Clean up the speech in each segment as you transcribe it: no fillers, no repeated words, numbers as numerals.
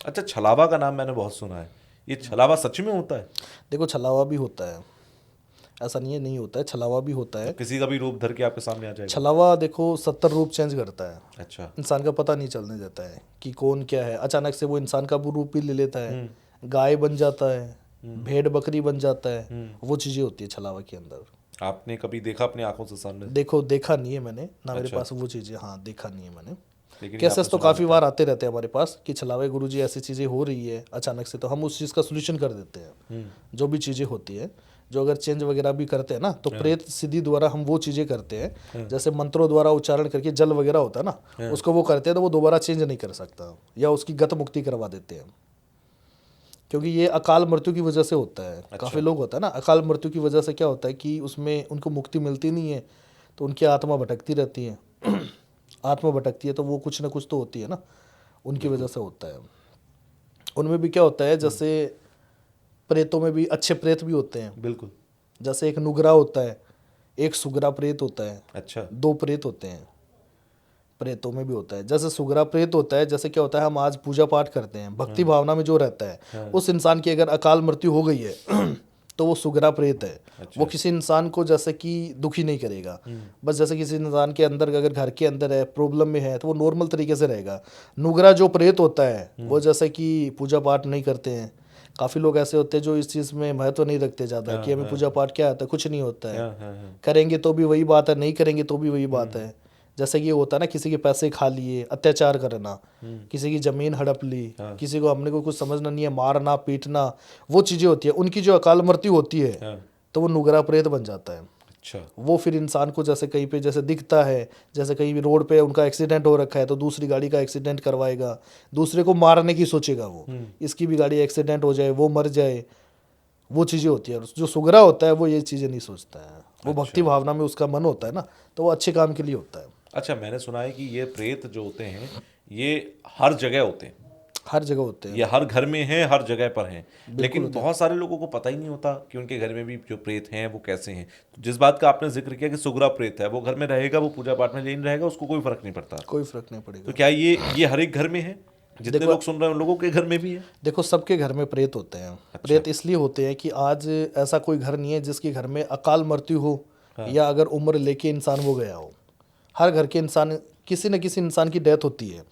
अच्छा, छलावा का नाम मैंने बहुत सुना है, ये छलावा सच में होता है? देखो छलावा भी होता है, ऐसा नहीं है नहीं होता है, छलावा भी होता तो है। किसी का भी रूप धर के आपके सामने आ जाएगा? छलावा देखो 70 रूप चेंज करता है, अच्छा। इंसान का पता नहीं चलने देता है कि कौन क्या है। अचानक से वो इंसान का वो रूप भी ले लेता है, हम्म। गाय बन जाता है, भेड़ बकरी बन जाता है। हम्म। वो चीज़ें होती है छलावा के अंदर। आपने कभी देखा अपनी आंखों से सामने? देखो देखा नहीं है मैंने ना, मेरे अच्छा। पास वो चीज़ें, हाँ देखा नहीं है मैंने। लेकिन ये आपने केसेस तो सुना काफ़ी रहता है। बार आते रहते हैं हमारे पास कि छलावे गुरुजी ऐसी चीज़ें हो रही है अचानक से, तो हम उस चीज़ का सोल्यूशन कर देते हैं। जो भी चीज़ें होती है, जो अगर चेंज वगैरह भी करते हैं ना, तो प्रेत सिद्धि द्वारा हम वो चीज़ें करते हैं। जैसे मंत्रों द्वारा उच्चारण करके जल वगैरह होता है ना, उसको वो करते हैं तो वो दोबारा चेंज नहीं कर सकता, या उसकी गत मुक्ति करवा देते हैं। क्योंकि ये अकाल मृत्यु की वजह से होता है। अच्छा। काफ़ी लोग होता है ना, अकाल मृत्यु की वजह से क्या होता है कि उसमें उनको मुक्ति मिलती नहीं है, तो उनकी आत्मा भटकती रहती है। आत्मा भटकती है तो वो कुछ ना कुछ तो होती है ना, उनकी वजह से होता है। उनमें भी क्या होता है, जैसे प्रेतों में भी अच्छे प्रेत भी होते हैं। बिल्कुल। जैसे एक नुगरा होता है, एक सुगरा प्रेत होता है, अच्छा। 2 प्रेत होते हैं। प्रेतों में भी होता है, जैसे सुगरा प्रेत होता है, जैसे क्या होता है, हम आज पूजा पाठ करते हैं, भक्ति भावना में जो रहता है, उस इंसान की अगर अकाल मृत्यु हो गई है तो वो सुगरा प्रेत है। अच्छा। वो किसी इंसान को जैसे कि दुखी नहीं करेगा, बस जैसे किसी इंसान के अंदर अगर घर के अंदर है, प्रॉब्लम में है, तो वो नॉर्मल तरीके से रहेगा। नुगरा जो प्रेत होता है वो जैसे कि पूजा पाठ नहीं करते हैं। काफ़ी लोग ऐसे होते हैं जो इस चीज़ में महत्व नहीं रखते ज़्यादा, कि हमें पूजा पाठ क्या आता है, कुछ नहीं होता है। हाँ हाँ हाँ। करेंगे तो भी वही बात है, नहीं करेंगे तो भी वही बात है। जैसे कि ये होता है ना, किसी के पैसे खा लिए, अत्याचार करना, किसी की ज़मीन हड़प ली, किसी को हमने को कुछ समझना नहीं है, मारना पीटना, वो चीज़ें होती है। उनकी जो अकाल मृत्यु होती है हाँ। तो वो नुगरा प्रेत बन जाता है। अच्छा। वो फिर इंसान को जैसे कहीं पे जैसे दिखता है, जैसे कहीं भी रोड पे उनका एक्सीडेंट हो रखा है तो दूसरी गाड़ी का एक्सीडेंट करवाएगा, दूसरे को मारने की सोचेगा वो, इसकी भी गाड़ी एक्सीडेंट हो जाए, वो मर जाए। वो चीज़ें होती है। और जो सुगरा होता है वो ये चीज़ें नहीं सोचता है, वो भक्ति भावना में उसका मन होता है ना, तो वो अच्छे काम के लिए होता है। अच्छा, मैंने सुना है कि ये प्रेत जो होते हैं ये हर जगह होते हैं, हर जगह होते ये हैं, हर घर में हैं, हर जगह पर हैं। बिल्कुल लेकिन होते हैं। बहुत सारे लोगों को पता ही नहीं होता कि उनके घर में भी जो प्रेत हैं वो कैसे हैं। तो जिस बात का आपने जिक्र किया कि सुगरा प्रेत है, वो घर में रहेगा, वो पूजा पाठ में नहीं रहेगा, उसको कोई फर्क नहीं पड़ता। कोई फर्क नहीं तो पड़ेगा। क्या ये हर एक घर में है? जितने देखो लोग सुन रहे हैं उन लोगों के घर में भी है? देखो सबके घर में प्रेत होते हैं। अच्छा। प्रेत इसलिए होते हैं कि आज ऐसा कोई घर नहीं है जिसके घर में अकाल मृत्यु हो, या अगर उम्र लेके इंसान वो गया हो। हर घर के इंसान, किसी न किसी इंसान की डेथ होती है,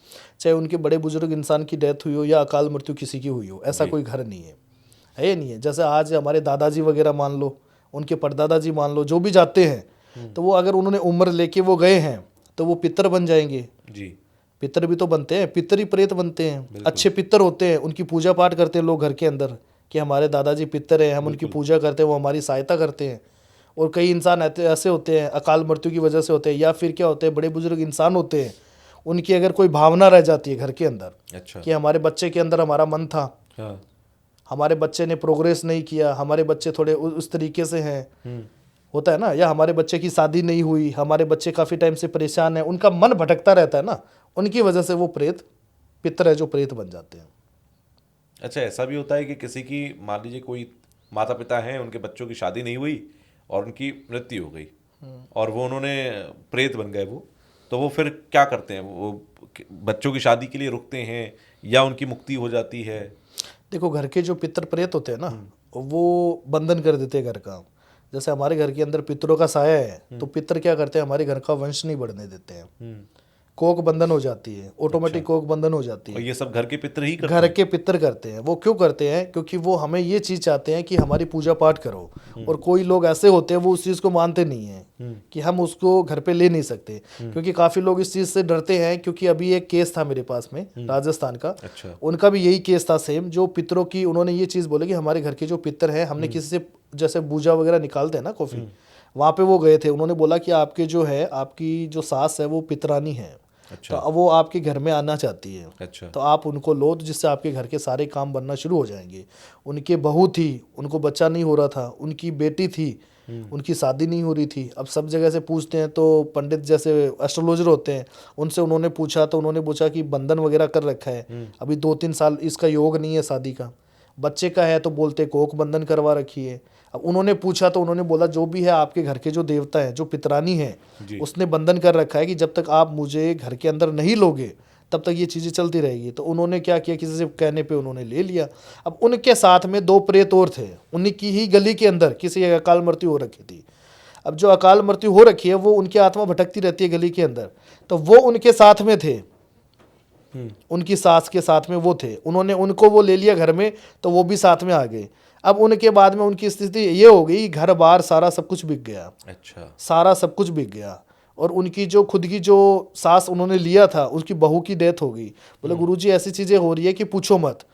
चाहे उनके बड़े बुजुर्ग इंसान की डेथ हुई हो या अकाल मृत्यु किसी की हुई हो, ऐसा कोई घर नहीं है ये नहीं है। जैसे आज हमारे दादाजी वगैरह मान लो, उनके परदादाजी मान लो, जो भी जाते हैं तो वो अगर उन्होंने उम्र लेके वो गए हैं तो वो पितर बन जाएंगे। जी। पितर भी तो बनते हैं, पितर ही प्रेत बनते हैं। बिल्कुल। अच्छे पितर होते हैं, उनकी पूजा पाठ करते हैं लोग घर के अंदर कि हमारे दादाजी पितर हैं, हम उनकी पूजा करते हैं, वो हमारी सहायता करते हैं। और कई इंसान ऐसे होते हैं अकाल मृत्यु की वजह से होते हैं, या फिर क्या होते हैं, बड़े बुजुर्ग इंसान होते हैं, उनकी अगर कोई भावना रह जाती है घर के अंदर अच्छा। कि हमारे बच्चे के अंदर हमारा मन था, हाँ। हमारे बच्चे ने प्रोग्रेस नहीं किया, हमारे बच्चे थोड़े उस तरीके से हैं, होता है ना, या हमारे बच्चे की शादी नहीं हुई, हमारे बच्चे काफ़ी टाइम से परेशान है, उनका मन भटकता रहता है ना, उनकी वजह से वो प्रेत पितर है जो प्रेत बन जाते हैं। अच्छा, ऐसा भी होता है कि किसी की, मान लीजिए कोई माता पिता हैं, उनके बच्चों की शादी नहीं हुई और उनकी मृत्यु हो गई और वो उन्होंने प्रेत बन गए वो, तो वो फिर क्या करते हैं? वो बच्चों की शादी के लिए रुकते हैं या उनकी मुक्ति हो जाती है? देखो घर के जो पितर प्रेत होते हैं ना, वो बंधन कर देते हैं घर का। जैसे हमारे घर के अंदर पितरों का साया है, तो पितर क्या करते हैं, हमारे घर का वंश नहीं बढ़ने देते हैं। कोक बंधन हो जाती है, ऑटोमेटिक कोक बंधन हो जाती और है। ये सब घर के पितर ही करते घर हैं? के पितर करते हैं। वो क्यों करते हैं? क्योंकि वो हमें ये चीज़ चाहते हैं कि हमारी पूजा पाठ करो। और कोई लोग ऐसे होते हैं वो उस चीज़ को मानते नहीं हैं कि हम उसको घर पे ले नहीं सकते, क्योंकि काफ़ी लोग इस चीज़ से डरते हैं। क्योंकि अभी एक केस था मेरे पास में राजस्थान का, अच्छा। उनका भी यही केस था सेम। जो पितरों की उन्होंने ये चीज़ बोले कि हमारे घर के जो पितर हैं, हमने किसी से जैसे बूजा वगैरह निकालते हैं ना कॉफ़ी, वहाँ पे वो गए थे, उन्होंने बोला कि आपके जो है, आपकी जो सास है वो पितरानी है, अच्छा। तो अब वो आपके घर में आना चाहती है। अच्छा। तो आप उनको लो, तो जिससे आपके घर के सारे काम बनना शुरू हो जाएंगे। उनके बहू थी, उनको बच्चा नहीं हो रहा था, उनकी बेटी थी, उनकी शादी नहीं हो रही थी। अब सब जगह से पूछते हैं, तो पंडित जैसे एस्ट्रोलॉजर होते हैं, उनसे उन्होंने पूछा, तो उन्होंने पूछा कि बंधन वगैरह कर रखा है, अभी 2-3 साल इसका योग नहीं है शादी का। बच्चे का है तो बोलते कोक बंधन करवा रखी है। अब उन्होंने पूछा तो उन्होंने बोला जो भी है आपके घर के जो देवता है, जो पितरानी है, जी। उसने बंधन कर रखा है कि जब तक आप मुझे घर के अंदर नहीं लोगे तब तक ये चीज़ें चलती रहेगी। तो उन्होंने क्या किया, किसी से कहने पे उन्होंने ले लिया। अब उनके साथ में 2 प्रेत और थे, उन्हीं की ही गली के अंदर किसी की अकाल मृत्यु हो रखी थी। अब जो अकाल मृत्यु हो रखी है वो उनकी आत्मा भटकती रहती है गली के अंदर, तो वो उनके साथ में थे, उनकी सास के साथ में वो थे। उन्होंने उनको वो ले लिया घर में, तो वो भी साथ में आ गए। अब उनके बाद में उनकी स्थिति ये हो गई, घर बार सारा सब कुछ बिक गया। अच्छा। सारा सब कुछ बिक गया। और उनकी जो खुद की जो सास उन्होंने लिया था, उसकी बहू की डेथ हो गई। बोले गुरुजी ऐसी चीज़ें हो रही है कि पूछो मत।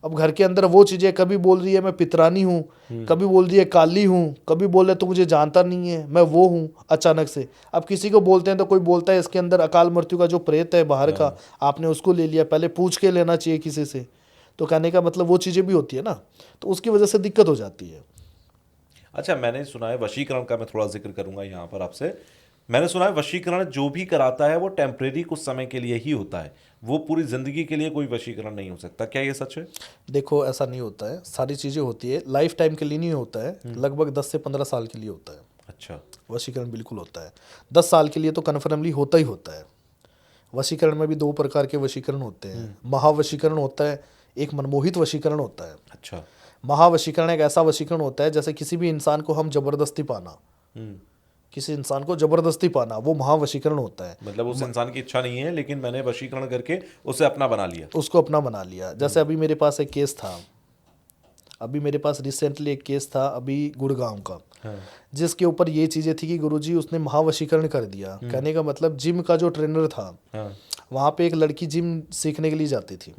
अब घर के अंदर वो चीज़ें, कभी बोल रही है मैं पितरानी हूँ, कभी बोल रही है काली हूँ, कभी बोल रहे तो मुझे जानता नहीं है, मैं वो हूँ अचानक से। अब किसी को बोलते हैं तो कोई बोलता है इसके अंदर अकाल मृत्यु का जो प्रेत है बाहर का, आपने उसको ले लिया, पहले पूछ के लेना चाहिए किसी से। तो कहने का मतलब वो चीज़ें भी होती है ना, तो उसकी वजह से दिक्कत हो जाती है। अच्छा, मैंने सुना है वशीकरण का, मैं थोड़ा जिक्र करूंगा यहाँ पर आपसे। मैंने सुना है वशीकरण जो भी कराता है वो टेम्परेरी कुछ समय के लिए ही होता है, वो पूरी जिंदगी के लिए कोई वशीकरण नहीं हो सकता। क्या ये सच है? देखो ऐसा नहीं होता है, सारी चीज़ें होती है लाइफ टाइम के लिए नहीं होता है, लगभग 10 से 15 साल के लिए होता है। अच्छा। वशीकरण बिल्कुल होता है, 10 साल के लिए तो कन्फर्मली होता ही होता है। वशीकरण में भी 2 प्रकार के वशीकरण होते हैं। महावशीकरण होता है, एक मनमोहित वशीकरण होता है। अच्छा। महावशीकरण एक ऐसा वशीकरण होता है जैसे किसी भी इंसान को हम जबरदस्ती पाना, किसी इंसान को जबरदस्ती पाना, वो महावशीकरण होता है। मतलब उस इंसान की इच्छा नहीं है लेकिन मैंने वशीकरण करके उसे अपना बना लिया। उसको अपना बना लिया। जैसे अभी मेरे पास एक केस था, अभी मेरे पास रिसेंटली एक केस था अभी गुड़गांव का, जिसके ऊपर ये चीज़ें थी कि गुरुजी उसने महावशीकरण कर दिया। कहने का मतलब जिम का जो ट्रेनर था, वहाँ पे एक लड़की जिम सीखने के लिए जाती थी,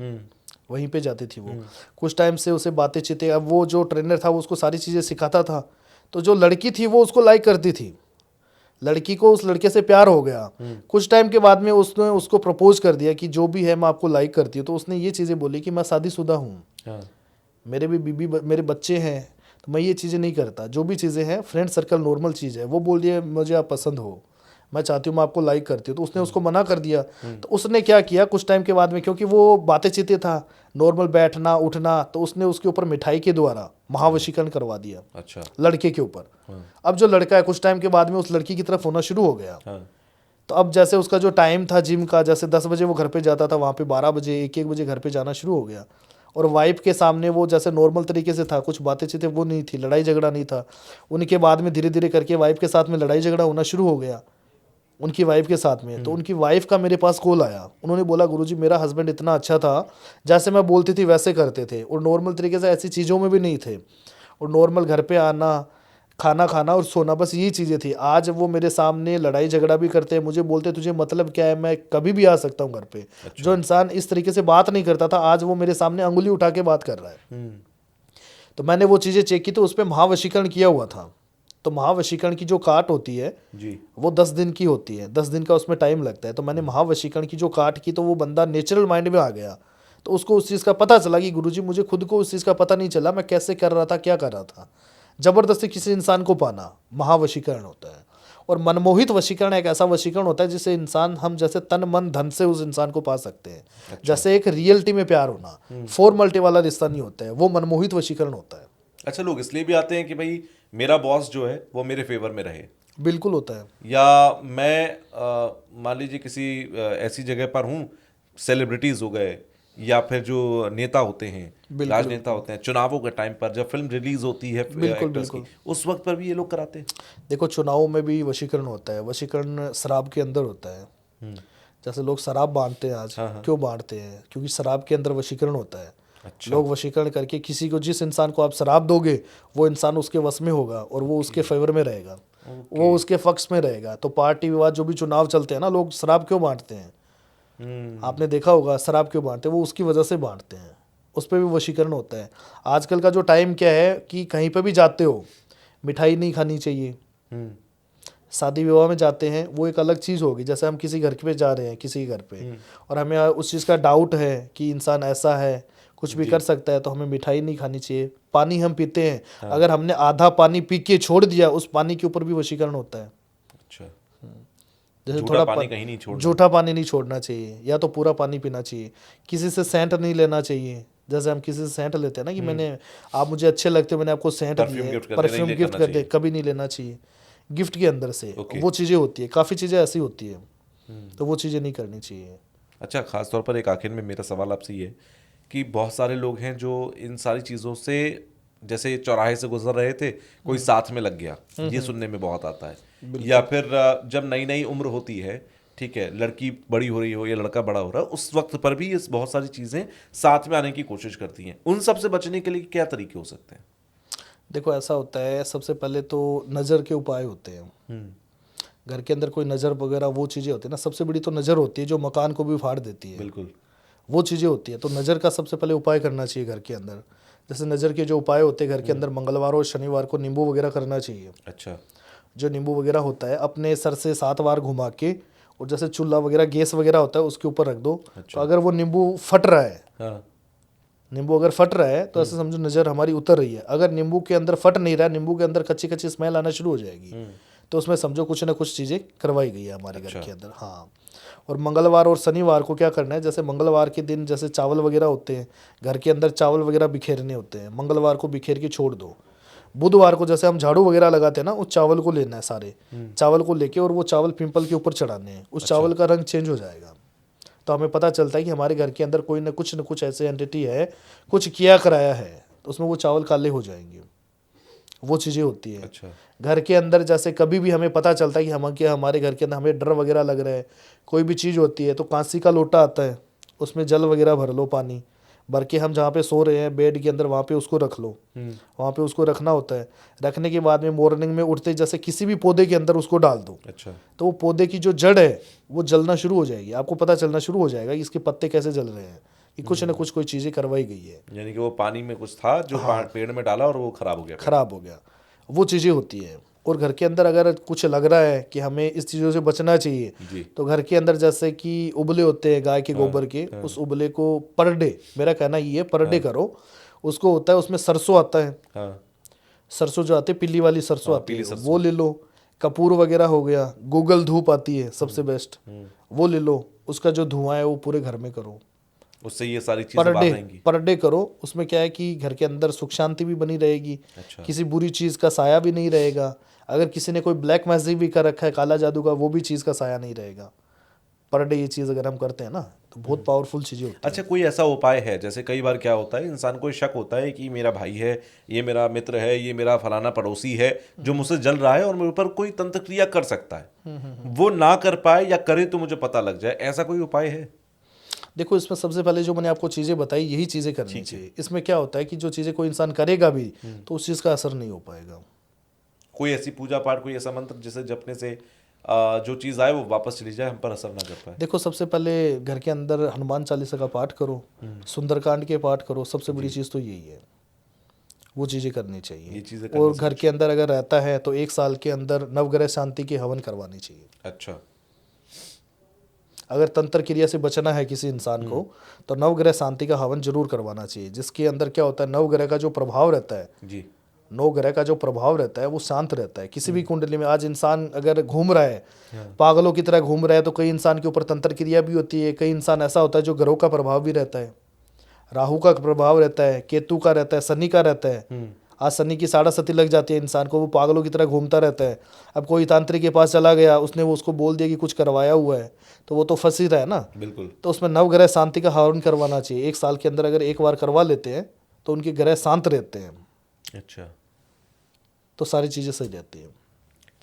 वहीं पे जाती थी वो। कुछ टाइम से उसे बातें चीतें, अब वो जो ट्रेनर था वो उसको सारी चीज़ें सिखाता था, तो जो लड़की थी वो उसको लाइक करती थी, लड़की को उस लड़के से प्यार हो गया। कुछ टाइम के बाद में उसने उसको प्रपोज कर दिया कि जो भी है मैं आपको लाइक करती हूँ। तो उसने ये चीज़ें बोली कि मैं शादीशुदा हूँ, मेरे भी बीबी मेरे बच्चे हैं, तो मैं ये चीज़ें नहीं करता, जो भी चीज़ें हैं फ्रेंड सर्कल नॉर्मल चीज़ है। वो बोल रही है मुझे आप पसंद हो, मैं चाहती हूँ मैं आपको लाइक करती हूँ। तो उसने उसको मना कर दिया। तो उसने क्या किया, कुछ टाइम के बाद में, क्योंकि वो बातें चीतें था, नॉर्मल बैठना उठना, तो उसने उसके ऊपर मिठाई के द्वारा महावशीकरण करवा दिया। अच्छा। लड़के के ऊपर। अब जो लड़का है कुछ टाइम के बाद में उस लड़की की तरफ होना शुरू हो गया। तो अब जैसे उसका जो टाइम था जिम का, जैसे 10 बजे वो घर पे जाता था, वहाँ पे 12 बजे 1-1 बजे घर पे जाना शुरू हो गया। और वाइफ के सामने वो जैसे नॉर्मल तरीके से था, कुछ बातें चीतें वो नहीं थी, लड़ाई झगड़ा नहीं था। उनके बाद में धीरे धीरे करके वाइफ के साथ में लड़ाई झगड़ा होना शुरू हो गया उनकी वाइफ के साथ में। तो उनकी वाइफ का मेरे पास कॉल आया, उन्होंने बोला गुरुजी मेरा हस्बैंड इतना अच्छा था, जैसे मैं बोलती थी वैसे करते थे, और नॉर्मल तरीके से ऐसी चीज़ों में भी नहीं थे, और नॉर्मल घर पे आना, खाना खाना और सोना, बस यही चीज़ें थी। आज वो मेरे सामने लड़ाई झगड़ा भी करते हैं, मुझे बोलते तुझे मतलब क्या है, मैं कभी भी आ सकता हूँ घर पे। अच्छा। जो इंसान इस तरीके से बात नहीं करता था, आज वो मेरे सामने अंगुली उठा के बात कर रहा है। तो मैंने वो चीज़ें चेक की, तो उस पर महावशीकरण किया हुआ था। तो महावशीकरण की जो काट होती है जी, वो 10 दिन की होती है, 10 दिन का उसमें टाइम लगता है। तो मैंने महावशीकरण की जो काट की, तो वो बंदा नेचुरल माइंड में आ गया। तो उसको उस चीज़ का पता चला कि गुरुजी मुझे खुद को उस चीज़ का पता नहीं चला मैं कैसे कर रहा था, क्या कर रहा था। जबरदस्ती किसी इंसान को पाना महावशीकरण होता है। और मनमोहित वशीकरण एक ऐसा वशीकरण होता है जिससे इंसान, हम जैसे तन मन धन से उस इंसान को पा सकते हैं। अच्छा। जैसे एक रियलिटी में प्यार होना, फॉर्मलिटी वाला रिश्ता नहीं होता है, वो मनमोहित वशीकरण होता है। अच्छा, लोग इसलिए भी आते हैं कि भाई मेरा बॉस जो है वो मेरे फेवर में रहे, बिल्कुल होता है। या मैं मान लीजिए किसी ऐसी जगह पर हूँ, सेलिब्रिटीज हो गए या फिर जो नेता होते हैं, राजनेता होते हैं, चुनावों के टाइम पर जब फिल्म रिलीज होती है एक्टर्स की, उस वक्त पर भी ये लोग कराते हैं। देखो चुनाव में भी वशीकरण होता है, वशीकरण शराब के अंदर होता है। जैसे लोग शराब बांटते हैं आज, क्यों बांटते हैं, क्योंकि शराब के अंदर वशीकरण होता है। अच्छा। लोग वशीकरण करके किसी को, जिस इंसान को आप शराब दोगे वो इंसान उसके वश में होगा और वो उसके फेवर में रहेगा, वो उसके पक्ष में रहेगा। तो पार्टी विवाद जो भी चुनाव चलते हैं ना, लोग शराब क्यों बांटते हैं, आपने देखा होगा शराब क्यों बांटते हैं, वो उसकी वजह से बांटते हैं, उस पर भी वशीकरण होता है। आजकल का जो टाइम क्या है कि कहीं पर भी जाते हो मिठाई नहीं खानी चाहिए, शादी विवाह में जाते हैं वो एक अलग चीज़ होगी। जैसे हम किसी घर पे जा रहे हैं, किसी घर पे, और हमें उस चीज़ का डाउट है कि इंसान ऐसा है, कुछ भी कर सकता है, तो हमें मिठाई नहीं खानी चाहिए। पानी हम पीते हैं, अगर हमने आधा पानी पी के छोड़ दिया, उस पानी के ऊपर भी वशीकरण होता है। अच्छा। जैसे झूठा थोड़ा पानी कहीं नहीं छोड़ना, जूठा पानी नहीं छोड़ना चाहिए, या तो पूरा पानी पीना चाहिए। किसी से सेंट नहीं लेना चाहिए, जैसे हम किसी से सेंट लेते हैं ना कि मैंने, आप मुझे अच्छे लगते हो, मैंने आपको सेंट दिए, परफ्यूम गिफ्ट कर दे, कभी नहीं लेना चाहिए। गिफ्ट के अंदर से वो चीज़ें होती है, काफ़ी चीज़ें ऐसी होती है, तो वो चीज़ें नहीं करनी चाहिए। अच्छा, खास तौर पर एक आखिर में मेरा सवाल आपसे ये है कि बहुत सारे लोग हैं जो इन सारी चीज़ों से, जैसे चौराहे से गुजर रहे थे, कोई साथ में लग गया, ये सुनने में बहुत आता है। या फिर जब नई नई उम्र होती है, ठीक है, लड़की बड़ी हो रही हो या लड़का बड़ा हो रहा है, उस वक्त पर भी ये बहुत सारी चीज़ें साथ में आने की कोशिश करती हैं। उन सब से बचने के लिए क्या तरीके हो सकते हैं? देखो ऐसा होता है, सबसे पहले तो नज़र के उपाय होते हैं। घर के अंदर कोई नज़र वगैरह वो चीज़ें होती है ना, सबसे बड़ी तो नज़र होती है जो मकान को भी फाड़ देती है। बिल्कुल। वो चीज़ें होती है, तो नज़र का सबसे पहले उपाय करना चाहिए घर के अंदर। जैसे नज़र के जो उपाय होते हैं घर के अंदर, मंगलवार और शनिवार को नींबू वगैरह करना चाहिए। अच्छा। जो नींबू वगैरह होता है अपने सर से 7 बार घुमा के, और जैसे चूल्हा वगैरह गैस वगैरह होता है उसके ऊपर रख दो। तो अगर वो नींबू फट रहा है, हाँ। नींबू अगर फट रहा है तो ऐसे समझो नज़र हमारी उतर रही है। अगर नींबू के अंदर फट नहीं रहा है, नींबू के अंदर कच्ची कच्ची स्मेल आना शुरू हो जाएगी, तो उसमें समझो कुछ ना कुछ चीज़ें करवाई गई है हमारे घर के अंदर। हाँ, और मंगलवार और शनिवार को क्या करना है, जैसे मंगलवार के दिन जैसे चावल वगैरह होते हैं घर के अंदर, चावल वगैरह बिखेरने होते हैं, मंगलवार को बिखेर के छोड़ दो। बुधवार को जैसे हम झाड़ू वगैरह लगाते हैं ना, उस चावल को लेना है, सारे चावल को लेके, और वो चावल पिंपल के ऊपर चढ़ाने हैं। उस चावल का रंग चेंज हो जाएगा, तो हमें पता चलता है कि हमारे घर के अंदर कोई ना कुछ ऐसे एंटिटी है, कुछ किया कराया है, तो उसमें वो चावल काले हो जाएंगे। वो चीज़ें होती है। अच्छा। घर के अंदर जैसे कभी भी हमें पता चलता है कि हमारे घर के अंदर हमें डर वगैरह लग रहा है, कोई भी चीज़ होती है, तो कांसी का लोटा आता है, उसमें जल वगैरह भर लो, पानी भर के हम जहाँ पे सो रहे हैं बेड के अंदर, वहाँ पे उसको रख लो। वहाँ पे उसको रखना होता है। रखने के बाद में मॉर्निंग में उठते जैसे किसी भी पौधे के अंदर उसको डाल दो। अच्छा। तो वो पौधे की जो जड़ है वो जलना शुरू हो जाएगी, आपको पता चलना शुरू हो जाएगा कि इसके पत्ते कैसे जल रहे हैं, कि कुछ ना कुछ कोई चीज़ें करवाई गई है। यानी कि वो पानी में कुछ था जो पेड़ में डाला और वो खराब हो गया। खराब हो गया, वो चीज़ें होती है। और घर के अंदर अगर कुछ लग रहा है कि हमें इस चीज़ों से बचना चाहिए, तो घर के अंदर जैसे कि उबले होते हैं गाय के गोबर के, उस उबले को पर डे, मेरा कहना ये है पर डे करो। उसको होता है, उसमें सरसों आता है, हाँ। सरसों जो आती है पीली वाली सरसों आती है, वो ले लो। कपूर वगैरह हो गया, गूगल धूप आती है सबसे बेस्ट, वो ले लो। उसका जो धुआं है वो पूरे घर में करो, उससे ये सारी चीजें बाहर रहेंगी। पर डे करो। उसमें क्या है कि घर के अंदर सुख शांति भी बनी रहेगी। अच्छा। किसी बुरी चीज़ का साया भी नहीं रहेगा। अगर किसी ने कोई ब्लैक मैजिक भी कर रखा है, काला जादू का, वो भी चीज़ का साया नहीं रहेगा। पर डे ये चीज़ अगर हम करते हैं ना, तो बहुत पावरफुल चीज़ें होती है। अच्छा, कोई ऐसा उपाय है, जैसे कई बार क्या होता है, इंसान को शक होता है कि मेरा भाई है, ये मेरा मित्र है, ये मेरा फलाना पड़ोसी है जो मुझसे जल रहा है और मेरे ऊपर कोई तंत्र क्रिया कर सकता है, वो ना कर पाए या करे तो मुझे पता लग जाए, ऐसा कोई उपाय है? देखो, इसमें सबसे पहले जो मैंने आपको चीज़ें बताई, यही चीज़ें करनी चाहिए। इसमें क्या होता है कि जो चीज़ें कोई इंसान करेगा भी तो उस चीज़ का असर नहीं हो पाएगा। कोई ऐसी पूजा पाठ, कोई ऐसा मंत्र जिसे जपने से जो चीज़ आए वो वापस चली जाए, हम पर असर ना कर पाए? देखो, सबसे पहले घर के अंदर हनुमान चालीसा का पाठ करो, सुंदरकांड के पाठ करो। सबसे बड़ी चीज़ तो यही है, वो चीज़ें करनी चाहिए। ये चीज़ें और घर के अंदर अगर रहता है तो 1 साल के अंदर नवग्रह शांति के हवन करवानी चाहिए। अच्छा। अगर तंत्र क्रिया से बचना है किसी इंसान को, तो नवग्रह शांति का हवन जरूर करवाना चाहिए, जिसके अंदर क्या होता है, नवग्रह का जो प्रभाव रहता है जी। नौ ग्रह का जो प्रभाव रहता है वो शांत रहता है। किसी भी कुंडली में आज इंसान अगर घूम रहा है, पागलों की तरह घूम रहा है, तो कई इंसान के ऊपर तंत्र क्रिया भी होती है। कई इंसान ऐसा होता है जो ग्रहों का प्रभाव भी रहता है, राहु का प्रभाव रहता है, केतु का रहता है, शनि का रहता है। आज शनि की साढ़ा सती लग जाती है इंसान को, वो पागलों की तरह घूमता रहता है। अब कोई तांत्रिक के पास चला गया, उसने वो उसको बोल दिया कि कुछ करवाया हुआ है, तो वो तो फंस ही रहा है ना। बिल्कुल। तो उसमें नवग्रह शांति का हवन करवाना चाहिए। 1 साल के अंदर अगर 1 बार करवा लेते हैं तो उनके ग्रह शांत रहते हैं। अच्छा। तो सारी चीज़ें सही रहती हैं।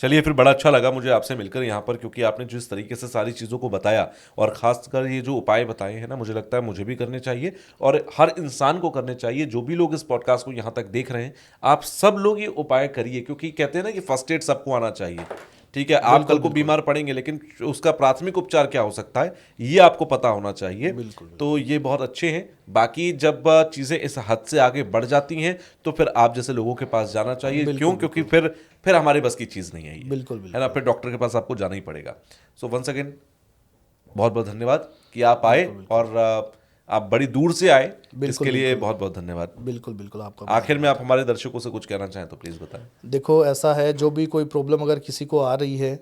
चलिए, फिर बड़ा अच्छा लगा मुझे आपसे मिलकर यहाँ पर, क्योंकि आपने जिस तरीके से सारी चीज़ों को बताया और ख़ासकर ये जो उपाय बताए हैं ना, मुझे लगता है मुझे भी करने चाहिए और हर इंसान को करने चाहिए। जो भी लोग इस पॉडकास्ट को यहाँ तक देख रहे हैं, आप सब लोग ये उपाय करिए, क्योंकि कहते हैं ना कि फर्स्ट एड सबको आना चाहिए। ठीक है, आप कल को बीमार पड़ेंगे, लेकिन उसका प्राथमिक उपचार क्या हो सकता है ये आपको पता होना चाहिए। तो ये बहुत अच्छे हैं। बाकी जब चीज़ें इस हद से आगे बढ़ जाती हैं तो फिर आप जैसे लोगों के पास जाना चाहिए। क्यों? क्योंकि फिर हमारे बस की चीज़ नहीं है ये, बिल्कुल है ना, फिर डॉक्टर के पास आपको जाना ही पड़ेगा। सो वंस अगेन बहुत बहुत धन्यवाद कि आप आए और आप बड़ी दूर से आए, इसके लिए बहुत बहुत धन्यवाद। बिल्कुल बिल्कुल, आपका। आखिर में आप हमारे दर्शकों से कुछ कहना चाहें तो प्लीज़ बताएं। देखो, ऐसा है, जो भी कोई प्रॉब्लम अगर किसी को आ रही है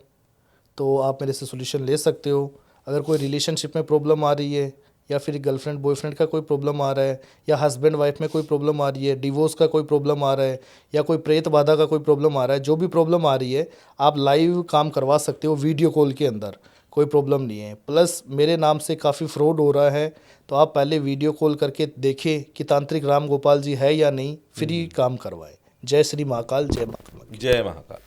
तो आप मेरे से सोल्यूशन ले सकते हो। अगर कोई रिलेशनशिप में प्रॉब्लम आ रही है, या फिर गर्लफ्रेंड बॉयफ्रेंड का कोई प्रॉब्लम आ रहा है, या हस्बैंड वाइफ में कोई प्रॉब्लम आ रही है, डिवोर्स का कोई प्रॉब्लम आ रहा है, या कोई प्रेत बाधा का कोई प्रॉब्लम आ रहा है, जो भी प्रॉब्लम आ रही है आप लाइव काम करवा सकते हो वीडियो कॉल के अंदर। कोई प्रॉब्लम नहीं है। प्लस मेरे नाम से काफ़ी फ्रॉड हो रहा है, तो आप पहले वीडियो कॉल करके देखें कि तांत्रिक राम गोपाल जी है या नहीं, फिर ही काम करवाएं। जय श्री महाकाल, जय माता। जय महाकाल।